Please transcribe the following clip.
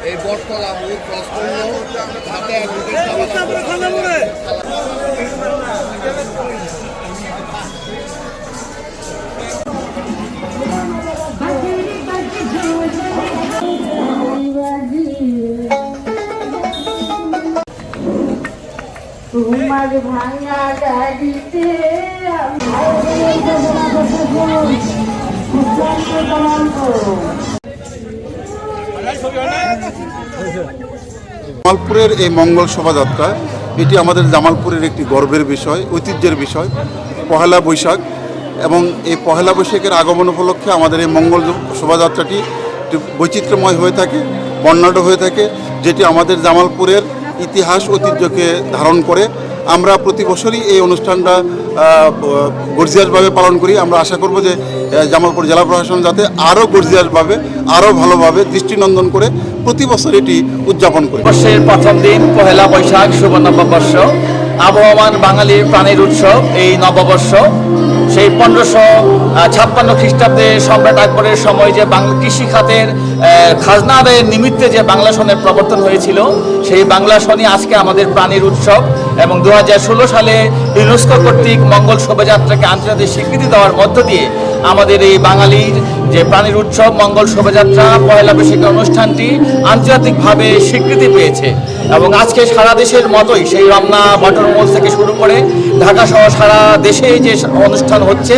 এই বটতলা ক্রস করলো হাতে তোমার ভাঙা গাড়িতে জামালপুরের এই মঙ্গল শোভাযাত্রা এটি আমাদের জামালপুরের একটি গর্বের বিষয়, ঐতিহ্যের বিষয়। পহেলা বৈশাখ এবং এই পহেলা বৈশাখের আগমন উপলক্ষে আমাদের এই মঙ্গল শোভাযাত্রাটি বৈচিত্র্যময় হয়ে থাকে, বর্ণাঢ্য হয়ে থাকে, যেটি আমাদের জামালপুরের ইতিহাস ঐতিহ্যকে ধারণ করে। আমরা প্রতি বছরই এই অনুষ্ঠানটা গর্জিয়াসভাবে পালন করি। আমরা আশা করব যে জামালপুর জেলা প্রশাসন যাতে আরও গর্জিয়াসভাবে, আরও ভালোভাবে দৃষ্টিনন্দন করে প্রতি বছর এটি উদযাপন করে। বর্ষের প্রথম দিন পহেলা বৈশাখ শুভ নববর্ষ, আবহমান বাঙালির প্রাণের উৎসব এই নববর্ষ। সেই 1556 খ্রিস্টাব্দে সম্রাট আকবরের সময় যে বাংলা কৃষি খাতের খাজনা আদায়ের নিমিত্তে যে বাংলা সনের প্রবর্তন হয়েছিল, সেই বাংলা সনই আজকে আমাদের প্রাণের উৎসব। এবং 2016 সালে ইউনেস্কো কর্তৃক মঙ্গল শোভাযাত্রাকে আন্তর্জাতিক স্বীকৃতি দেওয়ার মধ্য দিয়ে আমাদের এই বাঙালির যে প্রাণের উৎসব মঙ্গল শোভাযাত্রা পয়লা বৈশাখের অনুষ্ঠানটি আন্তর্জাতিকভাবে স্বীকৃতি পেয়েছে। এবং আজকে সারা দেশের মতোই সেই রমনা বটরমূল থেকে শুরু করে ঢাকা সহ সারা দেশে যে অনুষ্ঠান হচ্ছে।